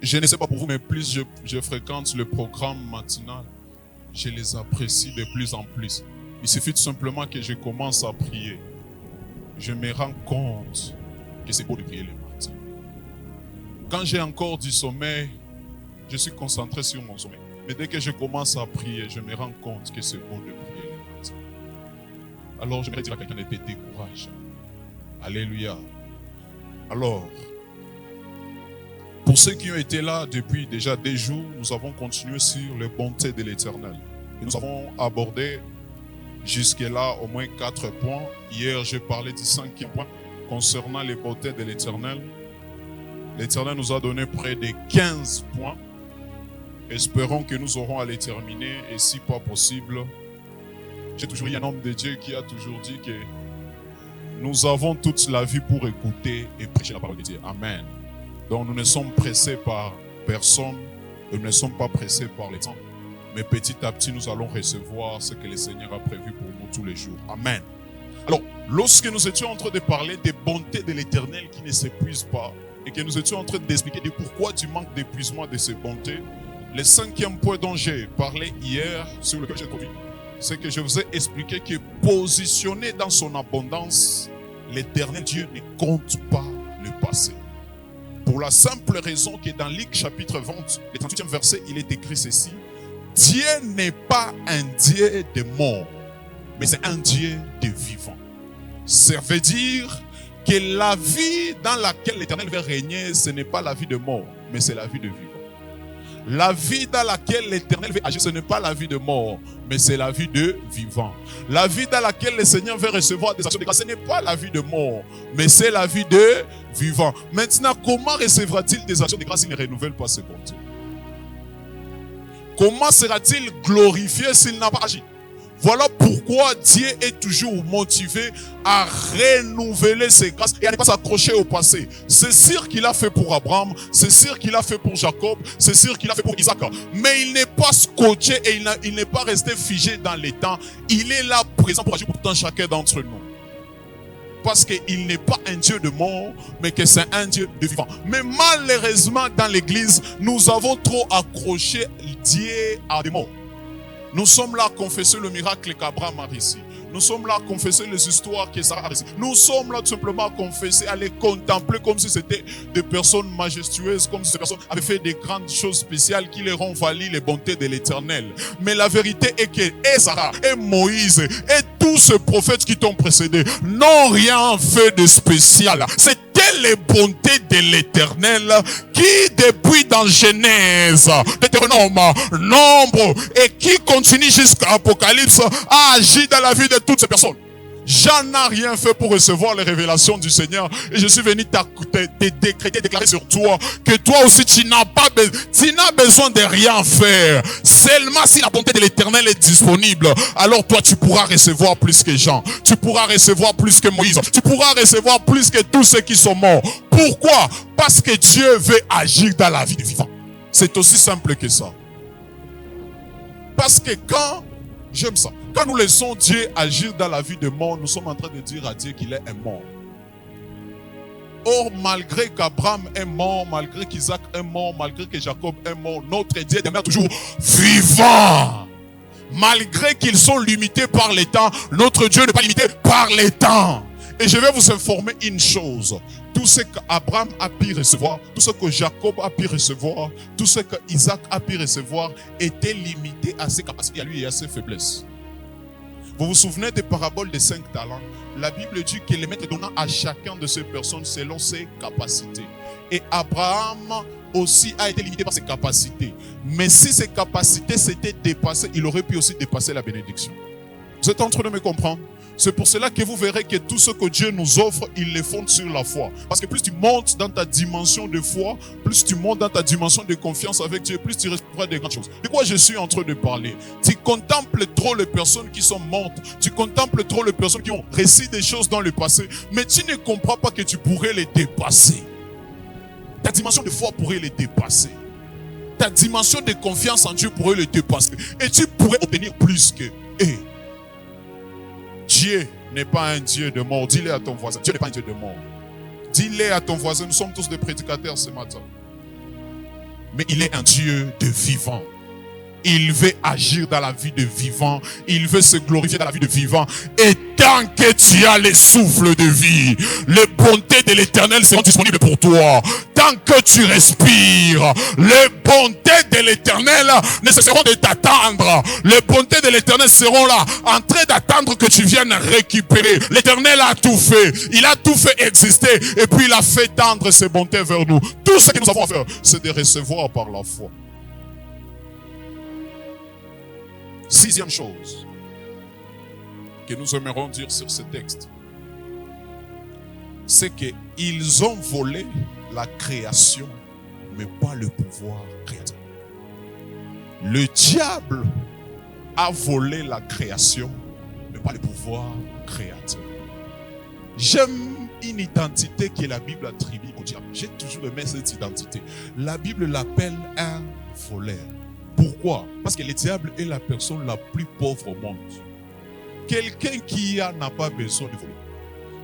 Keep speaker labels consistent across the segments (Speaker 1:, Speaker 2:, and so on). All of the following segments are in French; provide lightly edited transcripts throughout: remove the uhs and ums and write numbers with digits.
Speaker 1: Je ne sais pas pour vous, mais plus je fréquente le programme matinal, je les apprécie de plus en plus. Il suffit tout simplement que je commence à prier. Je me rends compte que c'est beau de prier le matin. Quand j'ai encore du sommeil, je suis concentré sur mon sommeil. Mais dès que je commence à prier, je me rends compte que c'est beau de prier le matin. Alors, j'aimerais dire à quelqu'un de te décourager. Alléluia. Alors, pour ceux qui ont été là depuis déjà des jours, nous avons continué sur les bontés de l'Éternel. Et nous avons abordé jusque-là au moins 4 points. Hier, j'ai parlé du 5e point concernant les bontés de l'Éternel. L'Éternel nous a donné près de 15 points. Espérons que nous aurons à les terminer. Et si pas possible, j'ai toujours eu un homme de Dieu qui a toujours dit que nous avons toute la vie pour écouter et prêcher la parole de Dieu. Amen. Donc nous ne sommes pressés par personne, nous ne sommes pas pressés par les temps. Mais petit à petit, nous allons recevoir ce que le Seigneur a prévu pour nous tous les jours. Amen. Alors, lorsque nous étions en train de parler des bontés de l'Éternel qui ne s'épuisent pas, et que nous étions en train d'expliquer pourquoi du manque d'épuisement de ces bontés, le 5e point dont j'ai parlé hier, sur lequel j'ai trouvé, c'est que je vous ai expliqué que positionné dans son abondance, l'Éternel Dieu ne compte pas le passé. Pour la simple raison que dans Luc chapitre 20, le 38e verset, il est écrit ceci. Dieu n'est pas un Dieu de mort, mais c'est un Dieu de vivant. Ça veut dire que la vie dans laquelle l'Éternel veut régner, ce n'est pas la vie de mort, mais c'est la vie de vivant. La vie dans laquelle l'Éternel veut agir, ce n'est pas la vie de mort, mais c'est la vie de vivant. La vie dans laquelle le Seigneur veut recevoir des actions de grâce, ce n'est pas la vie de mort, mais c'est la vie de vivant. Maintenant, comment recevra-t-il des actions de grâce s'il ne renouvelle pas ses bontés? Comment sera-t-il glorifié s'il n'a pas agi? Voilà pourquoi Dieu est toujours motivé à renouveler ses grâces et à ne pas s'accrocher au passé. C'est sûr qu'il a fait pour Abraham, c'est sûr qu'il a fait pour Jacob, c'est sûr qu'il a fait pour Isaac. Mais il n'est pas scotché et il n'est pas resté figé dans les temps. Il est là présent pour agir pour tout un chacun d'entre nous. Parce qu'il n'est pas un Dieu de mort, mais que c'est un Dieu de vivant. Mais malheureusement, dans l'église, nous avons trop accroché Dieu à des morts. Nous sommes là à confesser le miracle qu'Abraham a réussi. Nous sommes là à confesser les histoires que Sarah a réussi. Nous sommes là tout simplement à confesser, à les contempler comme si c'était des personnes majestueuses, comme si ces personnes avaient fait des grandes choses spéciales qui leur ont valu les bontés de l'Éternel. Mais la vérité est que et Sarah, et Moïse, et tous ces prophètes qui t'ont précédé n'ont rien fait de spécial. C'était les bontés de l'Éternel qui, depuis dans Genèse, Deutéronome, Nombre, et qui continue jusqu'à Apocalypse, a agi dans la vie de toutes ces personnes. Jean n'a rien fait pour recevoir les révélations du Seigneur. Et je suis venu te décréter, déclarer sur toi que toi aussi tu n'as besoin de rien faire. Seulement si la bonté de l'Éternel est disponible, alors toi tu pourras recevoir plus que Jean. Tu pourras recevoir plus que Moïse. Tu pourras recevoir plus que tous ceux qui sont morts. Pourquoi? Parce que Dieu veut agir dans la vie du vivant. C'est aussi simple que ça. Parce que j'aime ça. Quand nous laissons Dieu agir dans la vie de mort, nous sommes en train de dire à Dieu qu'il est un mort. Or, malgré qu'Abraham est mort, malgré qu'Isaac est mort, malgré que Jacob est mort, notre Dieu demeure toujours vivant. Malgré qu'ils sont limités par les temps, notre Dieu n'est pas limité par les temps. Et je vais vous informer une chose. Tout ce qu'Abraham a pu recevoir, tout ce que Jacob a pu recevoir, tout ce qu'Isaac a pu recevoir était limité à ses capacités, à lui et à ses faiblesses. Vous vous souvenez des paraboles des 5 talents? La Bible dit que le maître donna à chacun de ces personnes selon ses capacités. Et Abraham aussi a été limité par ses capacités. Mais si ses capacités s'étaient dépassées, il aurait pu aussi dépasser la bénédiction. Vous êtes en train de me comprendre? C'est pour cela que vous verrez que tout ce que Dieu nous offre, il les fonde sur la foi. Parce que plus tu montes dans ta dimension de foi, plus tu montes dans ta dimension de confiance avec Dieu, plus tu recevras des grandes choses. De quoi je suis en train de parler? Tu contemples trop les personnes qui sont mortes. Tu contemples trop les personnes qui ont réussi des choses dans le passé. Mais tu ne comprends pas que tu pourrais les dépasser. Ta dimension de foi pourrait les dépasser. Ta dimension de confiance en Dieu pourrait les dépasser. Et tu pourrais obtenir plus que eux. Dieu n'est pas un Dieu de mort. Dis-le à ton voisin. Dieu n'est pas un Dieu de mort. Dis-le à ton voisin. Nous sommes tous des prédicateurs ce matin. mais il est un Dieu de vivant. Il veut agir dans la vie de vivant. Il veut se glorifier dans la vie de vivant. Et tant que tu as les souffles de vie, les bontés de l'Éternel seront disponibles pour toi. Tant que tu respires, les bontés de l'Éternel ne cesseront de t'attendre. Les bontés de l'Éternel seront là, en train d'attendre que tu viennes récupérer. L'Éternel a tout fait. Il a tout fait exister. Et puis il a fait tendre ses bontés vers nous. Tout ce que nous avons à faire, c'est de recevoir par la foi. Sixième chose que nous aimerions dire sur ce texte, c'est qu'ils ont volé la création, mais pas le pouvoir créateur. Le diable a volé la création, mais pas le pouvoir créateur. J'aime une identité que la Bible attribue au diable. J'ai toujours aimé cette identité. La Bible l'appelle un voleur. Pourquoi? Parce que le diable est la personne la plus pauvre au monde. Quelqu'un qui n'a pas besoin de voler.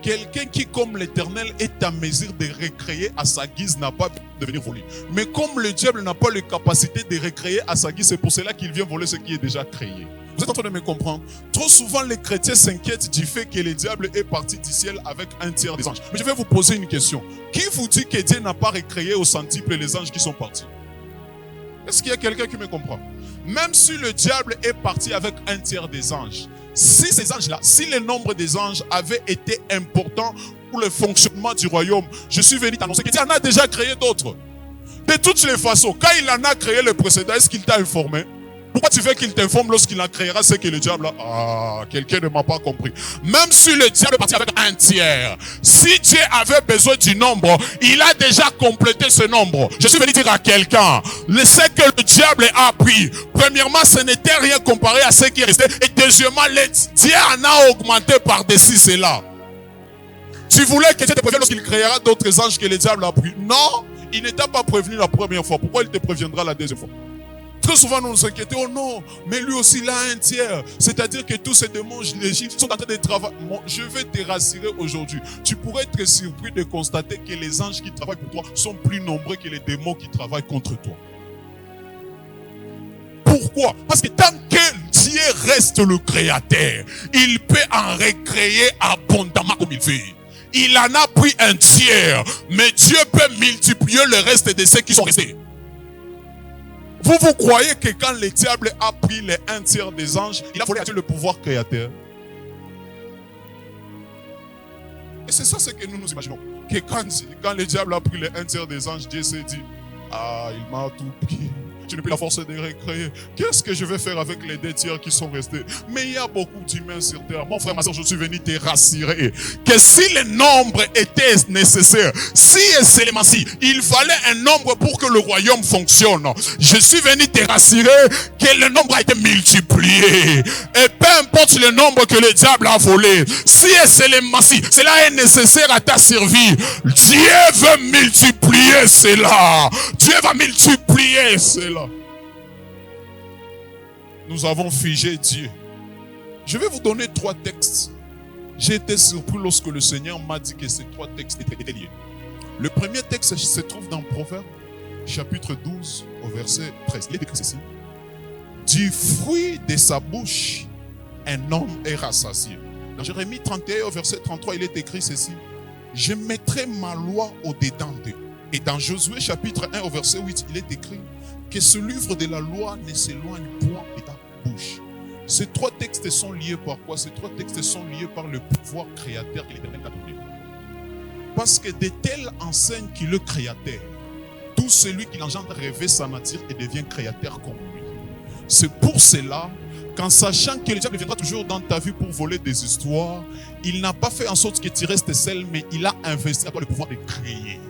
Speaker 1: Quelqu'un qui, comme l'Éternel, est en mesure de recréer à sa guise, n'a pas besoin de venir voler. Mais comme le diable n'a pas la capacité de recréer à sa guise, c'est pour cela qu'il vient voler ce qui est déjà créé. Vous êtes en train de me comprendre? Trop souvent, les chrétiens s'inquiètent du fait que le diable est parti du ciel avec un tiers des anges. Mais je vais vous poser une question. Qui vous dit que Dieu n'a pas recréé au centuple les anges qui sont partis? Est-ce qu'il y a quelqu'un qui me comprend? Même si le diable est parti avec un tiers des anges, si ces anges-là, si le nombre des anges avait été important pour le fonctionnement du royaume, je suis venu t'annoncer qu'il en a déjà créé d'autres. De toutes les façons, quand il en a créé le précédent, est-ce qu'il t'a informé? Pourquoi tu veux qu'il t'informe lorsqu'il en créera ce que le diable a? Ah, quelqu'un ne m'a pas compris. Même si le diable est parti avec un tiers, si Dieu avait besoin du nombre, il a déjà complété ce nombre. Je suis venu dire à quelqu'un, ce que le diable a pris, premièrement, ce n'était rien comparé à ce qui est resté. Et deuxièmement, Dieu en a augmenté par-dessus cela. Tu voulais que Dieu te prévienne lorsqu'il créera d'autres anges que le diable a pris? Non, il n'était pas prévenu la première fois. Pourquoi il te préviendra la deuxième fois? Très souvent, nous nous inquiétons, oh non, mais lui aussi, il a un tiers. C'est-à-dire que tous ces démons légimes sont en train de travailler. Je vais te rassurer aujourd'hui. Tu pourrais être surpris de constater que les anges qui travaillent pour toi sont plus nombreux que les démons qui travaillent contre toi. Pourquoi? Parce que tant que Dieu reste le créateur, il peut en recréer abondamment comme il veut. Il en a pris un tiers, mais Dieu peut multiplier le reste de ceux qui sont restés. Vous croyez que quand le diable a pris les un tiers des anges, il a volé à Dieu le pouvoir créateur? Et c'est ça ce que nous nous imaginons. Que quand le diable a pris les un tiers des anges, Dieu s'est dit, ah, il m'a tout pris. Je n'ai plus la force de recréer. Qu'est-ce que je vais faire avec les deux tiers qui sont restés? Mais il y a beaucoup d'humains sur terre. Mon frère, ma soeur, je suis venu te rassurer que si le nombre était nécessaire, si et seulement si, il fallait un nombre pour que le royaume fonctionne. Je suis venu te rassurer que le nombre a été multiplié. Et peu importe le nombre que le diable a volé, si et seulement si, cela est nécessaire à ta survie, Dieu veut multiplier cela. Dieu va multiplier cela. Nous avons figé Dieu. Je vais vous donner 3 textes. J'ai été surpris lorsque le Seigneur m'a dit que ces 3 textes étaient liés. Le premier texte se trouve dans Proverbes, chapitre 12, au verset 13. Il est écrit ceci. Du fruit de sa bouche, un homme est rassasié. Dans Jérémie 31, au verset 33, il est écrit ceci. Je mettrai ma loi au-dedans d'eux. Et dans Josué, chapitre 1, au verset 8, il est écrit que ce livre de la loi ne s'éloigne point de ta bouche. Ces 3 textes sont liés par quoi? Ces 3 textes sont liés par le pouvoir créateur que l'Éternel a donné. Parce que de telles enseignes qui le créateur, tout celui qui l'engendre rêver sa nature et devient créateur comme lui. C'est pour cela qu'en sachant que le diable viendra toujours dans ta vie pour voler des histoires, il n'a pas fait en sorte que tu restes seul, mais il a investi à toi le pouvoir de créer.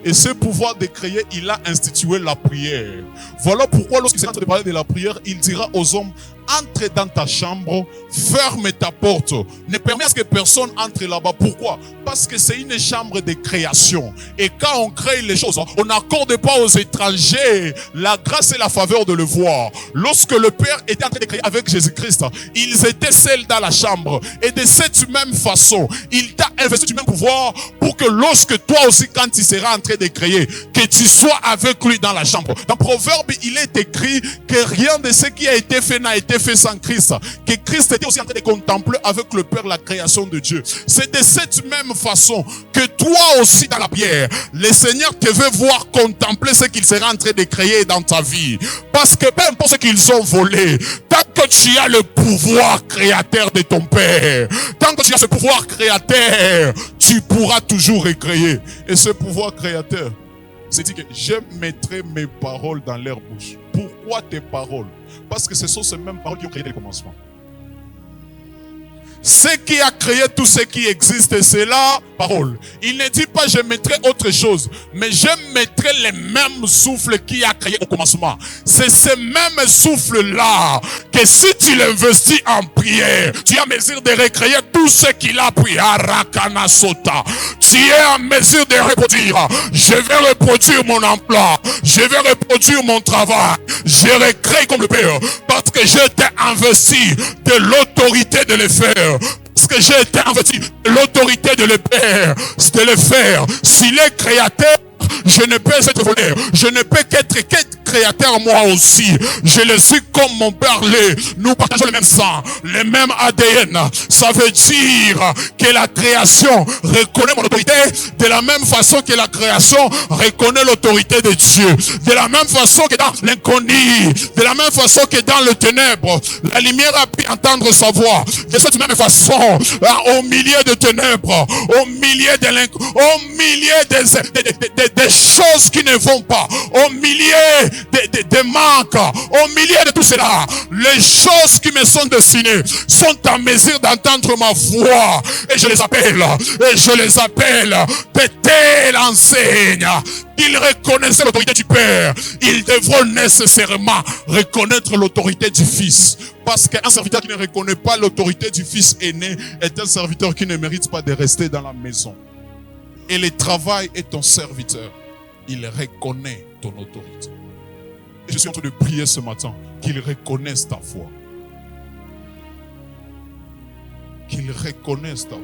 Speaker 1: Et ce pouvoir de créer, il a institué la prière. Voilà pourquoi lorsqu'il s'est en train de parler de la prière, il dira aux hommes, entre dans ta chambre, ferme ta porte. Ne permets à ce que personne entre là-bas. Pourquoi? Parce que c'est une chambre de création. Et quand on crée les choses, on n'accorde pas aux étrangers la grâce et la faveur de le voir. Lorsque le Père était en train de créer avec Jésus-Christ, ils étaient seuls dans la chambre. Et de cette même façon, il t'a investi du même pouvoir pour que lorsque toi aussi, quand tu seras en train de créer, que tu sois avec lui dans la chambre. Dans Proverbe, il est écrit que rien de ce qui a été fait n'a été fait sans Christ. Que Christ était aussi en train de contempler avec le Père la création de Dieu. C'est de cette même façon que toi aussi dans la prière, le Seigneur te veut voir contempler ce qu'il sera en train de créer dans ta vie. Parce que peu importe ce qu'ils ont volé, tant que tu as le pouvoir créateur de ton Père, tant que tu as ce pouvoir créateur, tu pourras toujours recréer. Et ce pouvoir créateur, c'est dit que je mettrai mes paroles dans leur bouche. Pourquoi tes paroles? Parce que ce sont ces mêmes paroles qui ont créé le commencement. Ce qui a créé tout ce qui existe, c'est la parole. Il ne dit pas je mettrai autre chose, mais je mettrai les mêmes souffles qui a créé au commencement. C'est ce même souffle-là que si tu l'investis en prière, tu es en mesure de recréer tout ce qu'il a pris. Tu es en mesure de reproduire. Je vais reproduire mon emploi. Je vais reproduire mon travail. Je recrée comme le Père. Parce que je t'ai investi de l'autorité de le faire. Parce que j'ai été investi de l'autorité de le Père, de le faire. S'il est créateur, je ne peux être voleur. Je ne peux qu'être créateur moi aussi. Je le suis comme mon Père l'est. Nous partageons le même sang, le même ADN. Ça veut dire que la création reconnaît mon autorité de la même façon que la création reconnaît l'autorité de Dieu. De la même façon que dans l'inconnu, de la même façon que dans le ténèbre, la lumière a pu entendre sa voix. De cette même façon, au milieu de ténèbres, au milieu des choses qui ne vont pas, au milieu des manques, au milieu de tout cela, les choses qui me sont destinées sont en mesure d'entendre ma voix. Et je les appelle, peut-être enseigne. Ils reconnaissaient l'autorité du Père. Ils devront nécessairement reconnaître l'autorité du Fils. Parce qu'un serviteur qui ne reconnaît pas l'autorité du Fils aîné est un serviteur qui ne mérite pas de rester dans la maison. Et le travail est ton serviteur. Il reconnaît ton autorité. Et je suis en train de prier ce matin qu'il reconnaisse ta foi. Qu'il reconnaisse ta foi.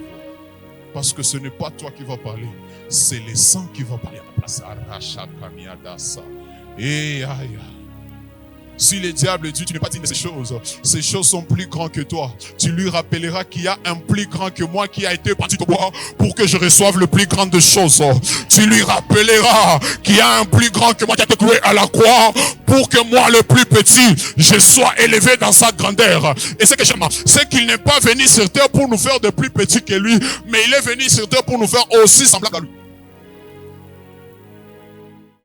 Speaker 1: Parce que ce n'est pas toi qui vas parler, c'est le sang qui va parler à la place. Et aïe. Si le diable dit tu n'es pas digne de ces choses sont plus grandes que toi. Tu lui rappelleras qu'il y a un plus grand que moi qui a été parti au bois pour que je reçoive le plus grand de choses. Tu lui rappelleras qu'il y a un plus grand que moi qui a été cloué à la croix pour que moi le plus petit, je sois élevé dans sa grandeur. Et ce que j'aime, c'est qu'il n'est pas venu sur terre pour nous faire de plus petits que lui, mais il est venu sur terre pour nous faire aussi semblables à lui.